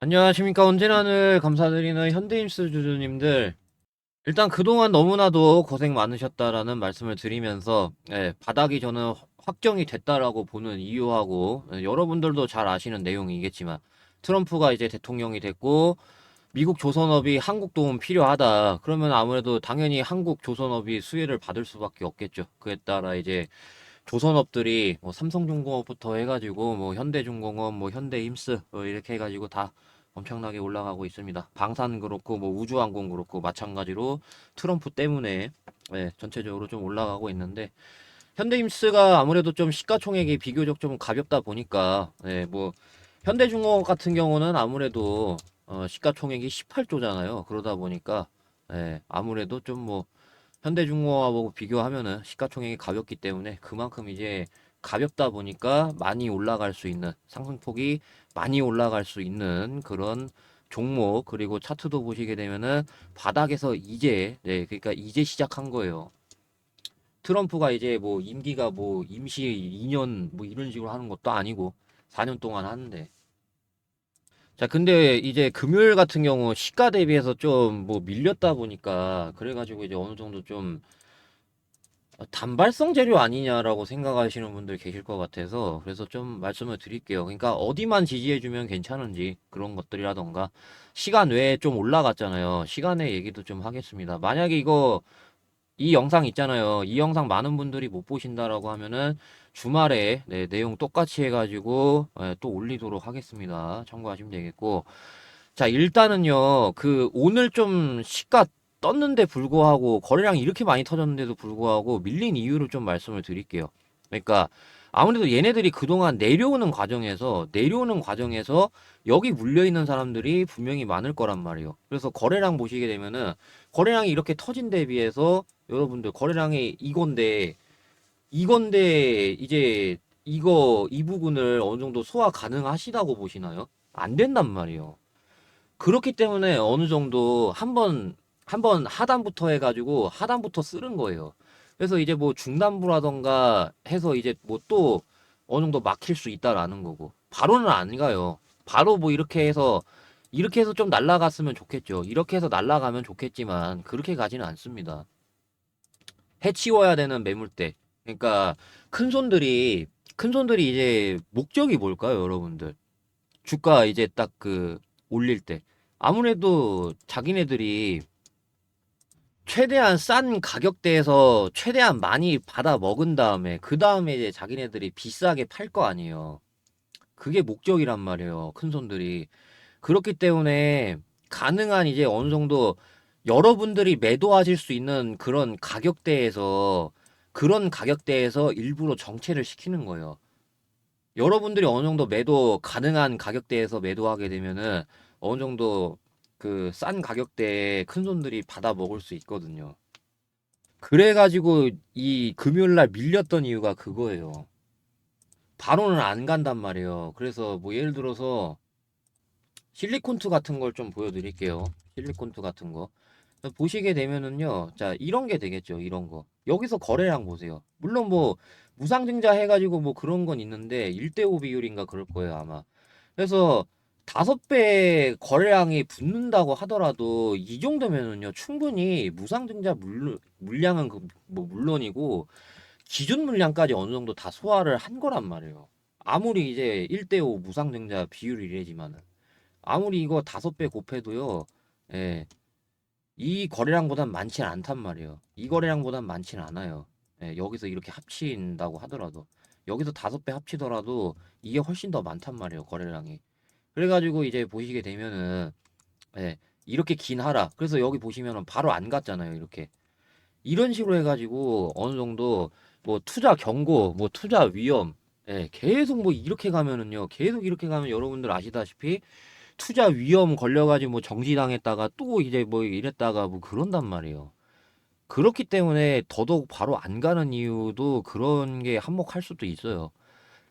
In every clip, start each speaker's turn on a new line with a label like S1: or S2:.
S1: 안녕하십니까. 언제나늘 감사드리는 현대임스 주주님들. 일단 그동안 너무나도 고생 많으셨다라는 말씀을 드리면서, 바닥이 저는 확정이 됐다라고 보는 이유하고, 여러분들도 잘 아시는 내용이겠지만, 트럼프가 이제 대통령이 됐고, 미국 조선업이 한국 도움 필요하다. 그러면 아무래도 당연히 한국 조선업이 수혜를 받을 수밖에 없겠죠. 그에 따라 이제 조선업들이 뭐 삼성중공업부터 해가지고 뭐 현대중공업, 뭐 현대힘스 이렇게 해가지고 다 엄청나게 올라가고 있습니다. 방산 그렇고 뭐 우주항공 그렇고 마찬가지로 트럼프 때문에 전체적으로 좀 올라가고 있는데 현대힘스가 아무래도 좀 시가총액이 비교적 좀 가볍다 보니까 뭐 현대중공업 같은 경우는 아무래도 시가총액이 18조잖아요. 그러다 보니까 아무래도 좀뭐 현대중공업하고 비교하면은 시가총액이 가볍기 때문에 그만큼 이제 가볍다 보니까 많이 올라갈 수 있는 상승폭이 많이 올라갈 수 있는 그런 종목 그리고 차트도 보시게 되면은 바닥에서 이제 그러니까 이제 시작한 거예요. 트럼프가 이제 뭐 임기가 뭐 임시 2년 뭐 이런 식으로 하는 것도 아니고 4년 동안 하는데 자 근데 이제 금요일 같은 경우 시가 대비해서 좀 뭐 밀렸다 보니까 그래가지고 이제 어느 정도 좀 단발성 재료 아니냐라고 생각하시는 분들 계실 것 같아서 그래서 좀 말씀을 드릴게요. 그러니까 어디만 지지해주면 괜찮은지 그런 것들이라던가 시간 외에 좀 올라갔잖아요. 시간의 얘기도 좀 하겠습니다. 만약에 이거 이 영상 있잖아요. 이 영상 많은 분들이 못 보신다라고 하면은 주말에 내용 똑같이 해가지고 또 올리도록 하겠습니다. 참고하시면 되겠고 자, 일단은요, 오늘 좀 시가 떴는데 불구하고, 거래량이 이렇게 많이 터졌는데도 불구하고, 밀린 이유를 좀 말씀을 드릴게요. 그러니까, 아무래도 얘네들이 그동안 내려오는 과정에서, 여기 물려있는 사람들이 분명히 많을 거란 말이에요. 그래서 거래량 보시게 되면은, 거래량이 이렇게 터진 데 비해서, 여러분들, 거래량이 이건데, 이제, 이 부분을 어느 정도 소화 가능하시다고 보시나요? 안 된단 말이에요. 그렇기 때문에 어느 정도 한번 하단부터 해가지고 하단부터 쓰는 거예요. 그래서 이제 뭐 중단부라던가 해서 이제 뭐 또 어느 정도 막힐 수 있다라는 거고. 바로는 안 가요. 바로 뭐 이렇게 해서 좀 날아갔으면 좋겠죠. 이렇게 해서 날아가면 좋겠지만 그렇게 가지는 않습니다. 해치워야 되는 매물대. 그러니까 큰 손들이 이제 목적이 뭘까요, 여러분들? 주가 이제 딱 올릴 때 아무래도 자기네들이 최대한 싼 가격대에서 최대한 많이 받아 먹은 다음에 그 다음에 이제 자기네들이 비싸게 팔 거 아니에요. 그게 목적이란 말이에요. 큰 손들이. 그렇기 때문에 가능한 이제 어느 정도 여러분들이 매도하실 수 있는 그런 가격대에서 일부러 정체를 시키는 거예요. 여러분들이 어느 정도 매도 가능한 가격대에서 매도하게 되면은 어느 정도 싼 가격대에 큰 손들이 받아 먹을 수 있거든요. 그래가지고 이 금요일 날 밀렸던 이유가 그거예요. 바로는 안 간단 말이에요. 그래서 뭐 예를 들어서 실리콘투 같은 걸 좀 보여드릴게요. 실리콘투 같은 거. 보시게 되면은요. 자, 이런 게 되겠죠. 이런 거. 여기서 거래량 보세요. 물론 뭐 무상증자 해가지고 뭐 그런 건 있는데 1대5 비율인가 그럴 거예요, 아마. 그래서 5배 거래량이 붙는다고 하더라도 이 정도면은요. 충분히 무상증자 물량은 뭐 물론이고 기준 물량까지 어느 정도 다 소화를 한 거란 말이에요. 아무리 이제 1대5 무상증자 비율이 이래지만은 아무리 이거 5배 곱해도요. 예. 이 거래량보단 많지는 않단 말이에요. 이 거래량보단 많지는 않아요. 여기서 이렇게 합친다고 하더라도 여기서 5배 합치더라도 이게 훨씬 더 많단 말이에요. 거래량이. 그래가지고 이제 보시게 되면은 이렇게 긴 하락. 그래서 여기 보시면은 바로 안 갔잖아요. 이렇게 이런 식으로 해가지고 어느 정도 뭐 투자 경고, 뭐 투자 위험, 계속 뭐 이렇게 가면은요. 계속 이렇게 가면 여러분들 아시다시피 투자 위험 걸려가지고 뭐 정지당했다가 또 이제 뭐 이랬다가 뭐 그런단 말이에요. 그렇기 때문에 더더욱 바로 안 가는 이유도 그런 게 한몫할 수도 있어요.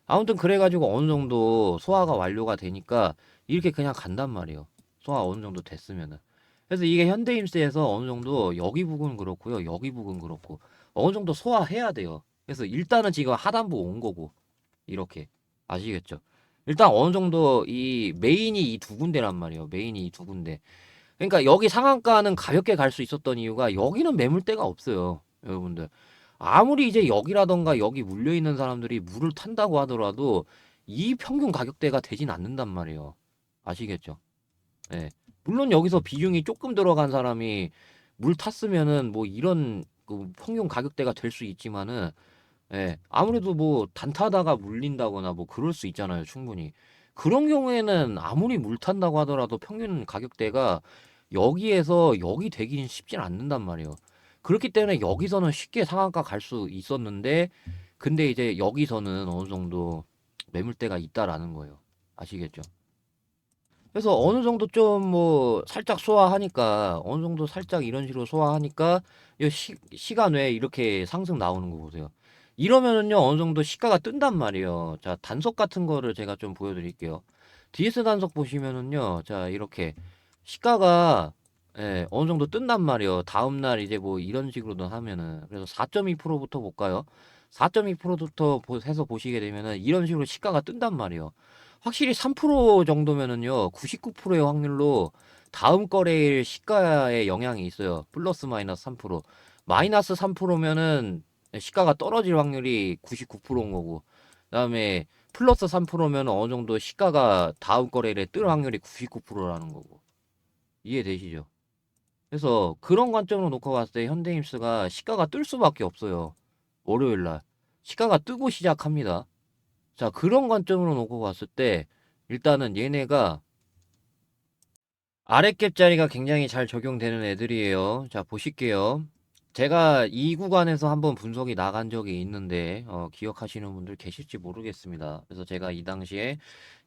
S1: 아무튼 그래가지고 어느 정도 소화가 완료가 되니까 이렇게 그냥 간단 말이에요. 소화 어느 정도 됐으면은. 그래서 이게 현대임스에서 어느 정도 여기 부분 그렇고요. 여기 부분 그렇고 어느 정도 소화해야 돼요. 그래서 일단은 지금 하단부 온 거고 이렇게 아시겠죠? 일단 어느 정도 이 메인이 이 두 군데란 말이에요. 메인이 이 두 군데. 그러니까 여기 상한가는 가볍게 갈 수 있었던 이유가 여기는 매물대가 없어요. 여러분들. 아무리 이제 여기라던가 여기 물려 있는 사람들이 물을 탄다고 하더라도 이 평균 가격대가 되진 않는단 말이에요. 아시겠죠? 예. 물론 여기서 비중이 조금 들어간 사람이 물 탔으면은 뭐 이런 그 평균 가격대가 될 수 있지만은 예. 아무래도 뭐 단타다가 물린다거나 뭐 그럴 수 있잖아요, 충분히. 그런 경우에는 아무리 물 탄다고 하더라도 평균 가격대가 여기에서 여기 되긴 쉽진 않는단 말이에요. 그렇기 때문에 여기서는 쉽게 상한가 갈 수 있었는데 근데 이제 여기서는 어느 정도 매물대가 있다라는 거예요. 아시겠죠? 그래서 어느 정도 좀 뭐 살짝 소화하니까 어느 정도 살짝 이런 식으로 소화하니까 이 시간 외에 이렇게 상승 나오는 거 보세요. 이러면은요 어느 정도 시가가 뜬단 말이에요. 자, 단속 같은 거를 제가 좀 보여드릴게요. DS 단속 보시면은요, 자 이렇게 시가가 예, 어느 정도 뜬단 말이에요. 다음 날 이제 뭐 이런 식으로도 하면은 그래서 4.2%부터 볼까요? 4.2%부터 해서 보시게 되면은 이런 식으로 시가가 뜬단 말이에요. 확실히 3% 정도면은요, 99%의 확률로 다음 거래일 시가에 영향이 있어요. 플러스 마이너스 3%. 마이너스 3%면은 시가가 떨어질 확률이 99%인 거고, 그다음에 플러스 3%면 어느 정도 시가가 다음 거래일에 뜰 확률이 99%라는 거고. 이해되시죠? 그래서 그런 관점으로 놓고 봤을 때 현대임스가 시가가 뜰 수밖에 없어요. 월요일 날. 시가가 뜨고 시작합니다. 자, 그런 관점으로 놓고 봤을 때 일단은 얘네가 아랫갭 자리가 굉장히 잘 적용되는 애들이에요. 자, 보실게요. 제가 이 구간에서 한번 분석이 나간 적이 있는데 기억하시는 분들 계실지 모르겠습니다. 그래서 제가 이 당시에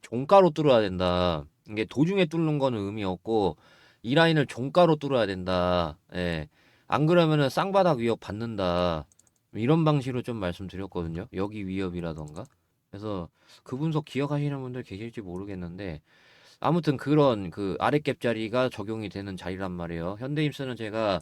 S1: 종가로 뚫어야 된다. 이게 도중에 뚫는 거는 의미 없고 이 라인을 종가로 뚫어야 된다. 예. 안 그러면은 쌍바닥 위협 받는다. 이런 방식으로 좀 말씀드렸거든요. 여기 위협이라던가. 그래서 그 분석 기억하시는 분들 계실지 모르겠는데 아무튼 그런 그 아랫갭 자리가 적용이 되는 자리란 말이에요. 현대임스는 제가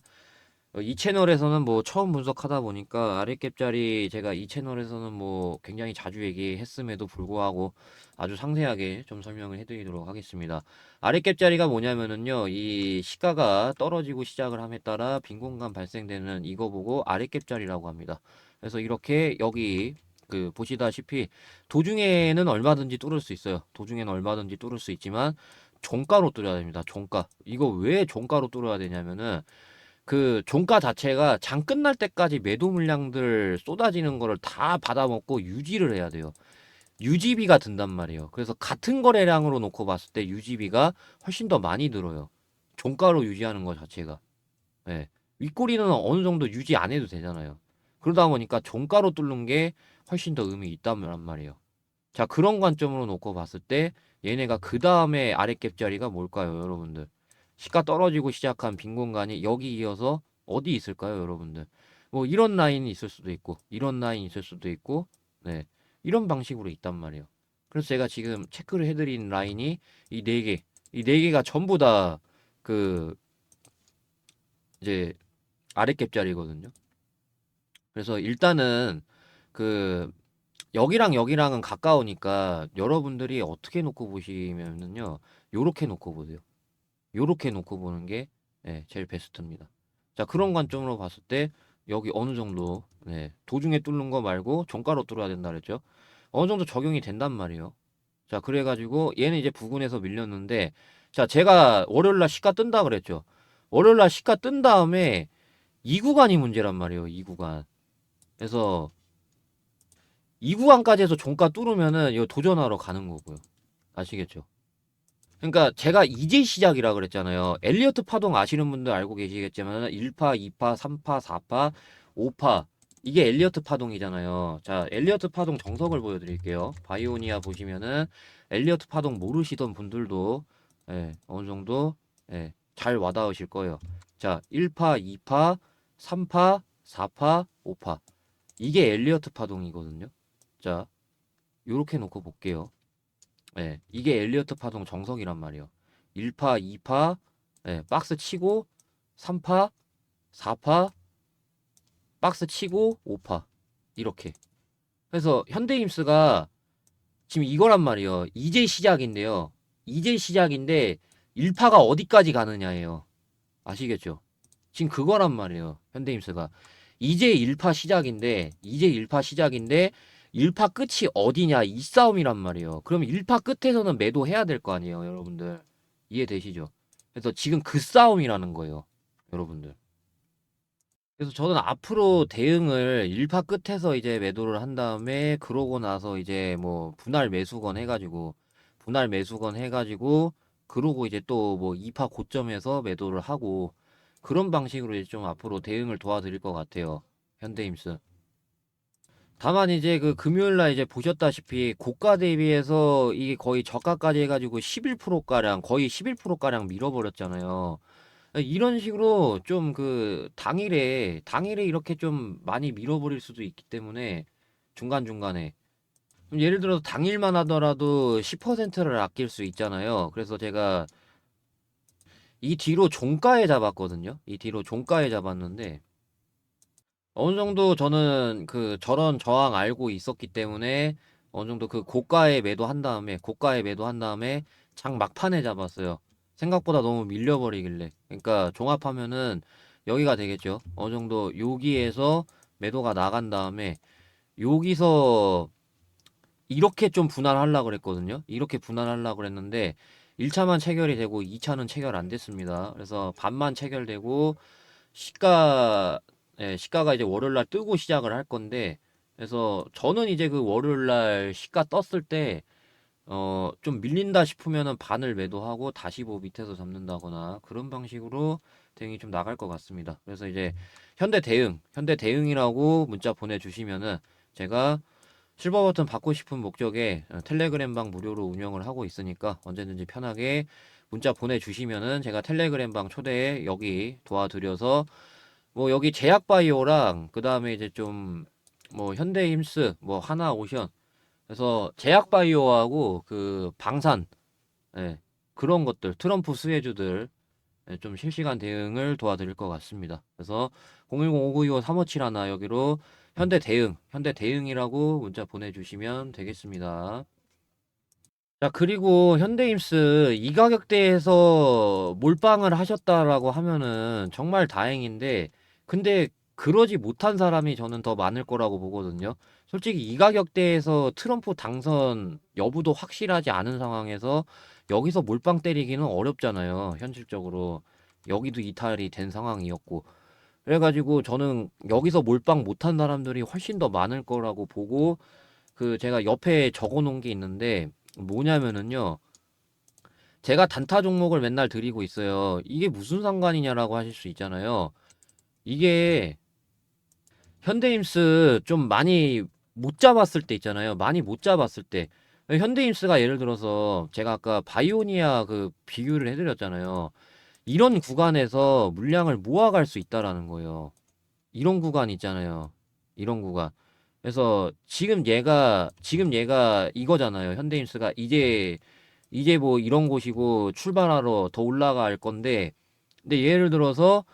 S1: 이 채널에서는 뭐 처음 분석하다 보니까 아랫갭 자리 제가 이 채널에서는 뭐 굉장히 자주 얘기했음에도 불구하고 아주 상세하게 좀 설명을 해드리도록 하겠습니다. 아랫갭 자리가 뭐냐면은요, 이 시가가 떨어지고 시작을 함에 따라 빈 공간 발생되는 이거 보고 아랫갭 자리라고 합니다. 그래서 이렇게 여기 그 보시다시피 도중에는 얼마든지 뚫을 수 있어요. 도중에는 얼마든지 뚫을 수 있지만 종가로 뚫어야 됩니다. 종가. 이거 왜 종가로 뚫어야 되냐면은 그 종가 자체가 장 끝날 때까지 매도 물량들 쏟아지는 거를 다 받아먹고 유지를 해야 돼요. 유지비가 든단 말이에요. 그래서 같은 거래량으로 놓고 봤을 때 유지비가 훨씬 더 많이 들어요. 종가로 유지하는 것 자체가. 예. 윗꼬리는 어느 정도 유지 안 해도 되잖아요. 그러다 보니까 종가로 뚫는 게 훨씬 더 의미 있단 말이에요. 자, 그런 관점으로 놓고 봤을 때 얘네가 그 다음에 아랫갭 자리가 뭘까요, 여러분들? 시가 떨어지고 시작한 빈 공간이 여기 이어서 어디 있을까요, 여러분들? 뭐 이런 라인이 있을 수도 있고, 이런 라인이 있을 수도 있고, 네, 이런 방식으로 있단 말이에요. 그래서 제가 지금 체크를 해드린 라인이 이 네 개, 이 네 개가 전부 다 그 이제 아랫갭 자리거든요. 그래서 일단은 그 여기랑 여기랑은 가까우니까 여러분들이 어떻게 놓고 보시면은요, 요렇게 놓고 보세요. 요렇게 놓고 보는 게 예, 제일 베스트입니다. 자, 그런 관점으로 봤을 때 여기 어느 정도 도중에 뚫는 거 말고 종가로 뚫어야 된다 그랬죠. 어느 정도 적용이 된단 말이에요. 자, 그래가지고 얘는 이제 부근에서 밀렸는데, 자, 제가 월요일날 시가 뜬다 그랬죠. 월요일날 시가 뜬 다음에 이 구간이 문제란 말이에요. 이 구간. 그래서 이 구간까지 해서 종가 뚫으면은 이거 도전하러 가는 거고요. 아시겠죠? 그러니까 제가 이제 시작이라 그랬잖아요. 엘리어트 파동 아시는 분들 알고 계시겠지만 1파, 2파, 3파, 4파, 5파 이게 엘리어트 파동이잖아요. 자, 엘리어트 파동 정석을 보여드릴게요. 바이오니아 보시면은 엘리어트 파동 모르시던 분들도 어느 정도 잘 와닿으실 거예요. 자, 1파, 2파, 3파, 4파, 5파 이게 엘리어트 파동이거든요. 자, 요렇게 놓고 볼게요. 이게 엘리어트 파동 정석이란 말이에요. 1파, 2파, 박스 치고 3파, 4파, 박스 치고 5파. 이렇게. 그래서 현대임스가 지금 이거란 말이에요. 이제 시작인데요. 이제 시작인데 일파가 어디까지 가느냐예요. 아시겠죠? 지금 그거란 말이에요. 현대임스가. 이제 일파 시작인데, 일파 끝이 어디냐, 이 싸움이란 말이에요. 그럼 일파 끝에서는 매도해야 될 거 아니에요, 여러분들. 이해되시죠? 그래서 지금 그 싸움이라는 거예요, 여러분들. 그래서 저는 앞으로 대응을 일파 끝에서 이제 매도를 한 다음에, 그러고 나서 이제 뭐 분할 매수건 해가지고, 그러고 이제 또 뭐 2파 고점에서 매도를 하고, 그런 방식으로 이제 좀 앞으로 대응을 도와드릴 것 같아요. 현대임스. 다만 이제 그 금요일 날 이제 보셨다시피 고가 대비해서 이게 거의 저가까지 해가지고 11%가량, 거의 11%가량 밀어버렸잖아요. 이런 식으로 좀 그 당일에 이렇게 좀 많이 밀어버릴 수도 있기 때문에 중간중간에 예를 들어서 당일만 하더라도 10%를 아낄 수 있잖아요. 그래서 제가 이 뒤로 종가에 잡았거든요. 이 뒤로 종가에 잡았는데 어느 정도 저는 그 저런 저항 알고 있었기 때문에 어느 정도 그 고가에 매도한 다음에 장 막판에 잡았어요. 생각보다 너무 밀려버리길래. 그러니까 종합하면은 여기가 되겠죠. 어느 정도 여기에서 매도가 나간 다음에 여기서 이렇게 좀 분할하려고 그랬거든요. 이렇게 분할하려고 그랬는데 1차만 체결이 되고 2차는 체결 안 됐습니다. 그래서 반만 체결되고 시가 시가가 이제 월요일 날 뜨고 시작을 할 건데 그래서 저는 이제 그 월요일 날 시가 떴을 때 좀 밀린다 싶으면은 반을 매도하고 다시 뭐 밑에서 잡는다거나 그런 방식으로 대응이 좀 나갈 것 같습니다. 그래서 이제 현대 대응이라고 문자 보내주시면은 제가 실버 버튼 받고 싶은 목적에 텔레그램방 무료로 운영을 하고 있으니까 언제든지 편하게 문자 보내주시면은 제가 텔레그램방 초대에 여기 도와드려서 뭐 여기 제약바이오랑 그 다음에 이제 좀 뭐 현대힘스 뭐 하나오션 그래서 제약바이오하고 그 방산 예, 그런 것들 트럼프 수혜주들 좀 실시간 대응을 도와드릴 것 같습니다. 그래서 010-5925-357 여기로 현대 대응이라고 문자 보내주시면 되겠습니다. 자, 그리고 현대임스 이 가격대에서 몰빵을 하셨다라고 하면은 정말 다행인데, 근데 그러지 못한 사람이 저는 더 많을 거라고 보거든요. 솔직히 이 가격대에서 트럼프 당선 여부도 확실하지 않은 상황에서 여기서 몰빵 때리기는 어렵잖아요. 현실적으로. 여기도 이탈이 된 상황이었고. 그래가지고 저는 여기서 몰빵 못한 사람들이 훨씬 더 많을 거라고 보고, 그 제가 옆에 적어 놓은 게 있는데, 뭐냐면은요. 제가 단타 종목을 맨날 드리고 있어요. 이게 무슨 상관이냐라고 하실 수 있잖아요. 이게 현대임스 좀 많이 못 잡았을 때 있잖아요. 많이 못 잡았을 때. 현대임스가 예를 들어서 제가 아까 바이오니아 그 비교를 해드렸잖아요. 이런 구간에서 물량을 모아갈 수 있다라는 거예요. 이런 구간 있잖아요. 이런 구간. 그래서 지금 얘가 이거잖아요. 현대임스가 이제 뭐 이런 곳이고 출발하러 더 올라갈 건데 근데 예를 들어서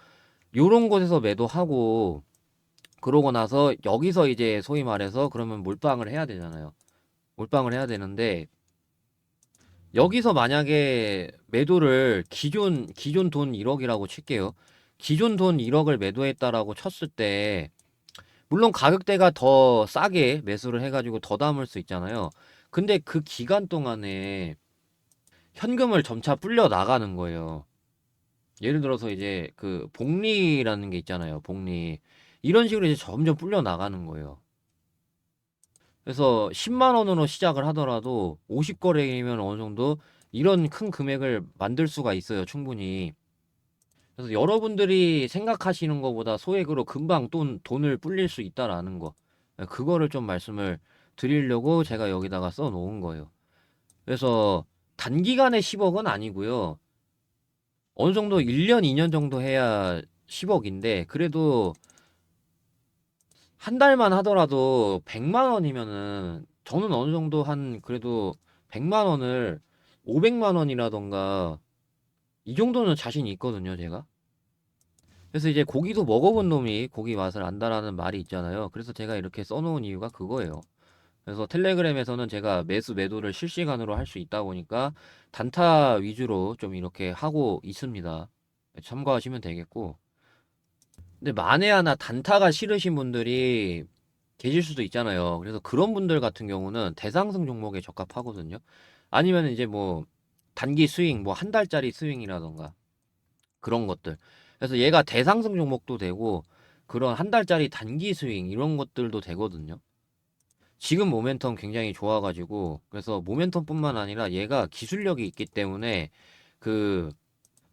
S1: 요런 곳에서 매도하고 그러고 나서 여기서 이제 소위 말해서 그러면 몰빵을 해야 되잖아요. 몰빵을 해야 되는데 여기서 만약에 매도를 기존 돈 1억이라고 칠게요. 기존 돈 1억을 매도했다라고 쳤을 때 물론 가격대가 더 싸게 매수를 해가지고 더 담을 수 있잖아요. 근데 그 기간 동안에 현금을 점차 불려 나가는 거예요. 예를 들어서 이제 그 복리라는 게 있잖아요. 복리. 이런 식으로 이제 점점 불려 나가는 거예요. 그래서 10만 원으로 시작을 하더라도 50거래이면 어느 정도 이런 큰 금액을 만들 수가 있어요. 충분히. 그래서 여러분들이 생각하시는 것보다 소액으로 금방 돈을 불릴 수 있다라는 거. 그거를 좀 말씀을 드리려고 제가 여기다가 써 놓은 거예요. 그래서 단기간에 10억은 아니고요. 어느 정도 1년, 2년 정도 해야 10억인데, 그래도 한 달만 하더라도 100만 원이면은, 저는 어느 정도 그래도 100만 원을 500만 원이라던가, 이 정도는 자신이 있거든요, 제가. 그래서 이제 고기도 먹어본 놈이 고기 맛을 안다라는 말이 있잖아요. 그래서 제가 이렇게 써놓은 이유가 그거예요. 그래서 텔레그램에서는 제가 매수 매도를 실시간으로 할 수 있다 보니까 단타 위주로 좀 이렇게 하고 있습니다. 참고하시면 되겠고. 근데 만에 하나 단타가 싫으신 분들이 계실 수도 있잖아요. 그래서 그런 분들 같은 경우는 대상승 종목에 적합하거든요. 아니면 이제 뭐 단기 스윙, 뭐 한 달짜리 스윙이라던가 그런 것들. 그래서 얘가 대상승 종목도 되고 그런 한 달짜리 단기 스윙 이런 것들도 되거든요. 지금 모멘텀 굉장히 좋아가지고 그래서 모멘텀뿐만 아니라 얘가 기술력이 있기 때문에 그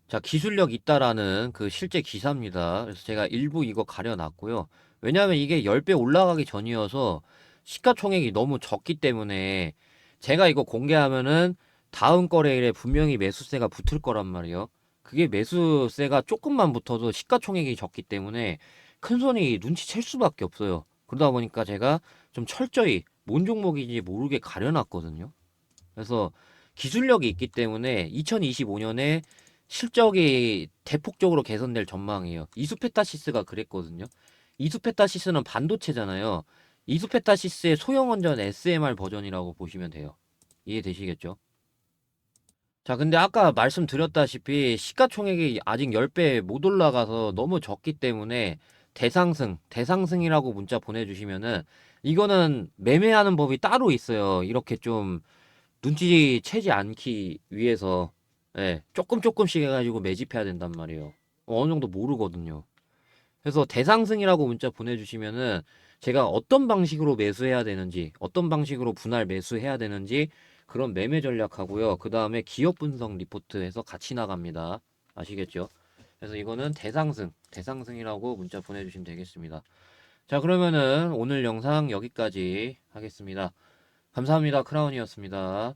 S1: 자, 기술력 있다라는 그 실제 기사입니다. 그래서 제가 일부 이거 가려놨고요. 왜냐하면 이게 10배 올라가기 전이어서 시가총액이 너무 적기 때문에 제가 이거 공개하면은 다음 거래일에 분명히 매수세가 붙을 거란 말이에요. 그게 매수세가 조금만 붙어도 시가총액이 적기 때문에 큰 손이 눈치챌 수밖에 없어요. 그러다 보니까 제가 좀 철저히 뭔 종목인지 모르게 가려놨거든요. 그래서 기술력이 있기 때문에 2025년에 실적이 대폭적으로 개선될 전망이에요. 이수페타시스가 그랬거든요. 이수페타시스는 반도체잖아요. 이수페타시스의 소형원전 SMR 버전이라고 보시면 돼요. 이해되시겠죠? 자, 근데 아까 말씀드렸다시피 시가총액이 아직 10배 못 올라가서 너무 적기 때문에 대상승이라고 문자 보내주시면은 이거는 매매하는 법이 따로 있어요. 이렇게 좀 눈치채지 않기 위해서 조금씩 해가지고 매집해야 된단 말이에요. 어느 정도 모르거든요. 그래서 대상승이라고 문자 보내주시면은 제가 어떤 방식으로 매수해야 되는지, 어떤 방식으로 분할 매수해야 되는지 그런 매매 전략하고요. 그 다음에 기업 분석 리포트해서 같이 나갑니다. 아시겠죠? 그래서 이거는 대상승이라고 문자 보내주시면 되겠습니다. 자, 그러면은 오늘 영상 여기까지 하겠습니다. 감사합니다. 크라운이었습니다.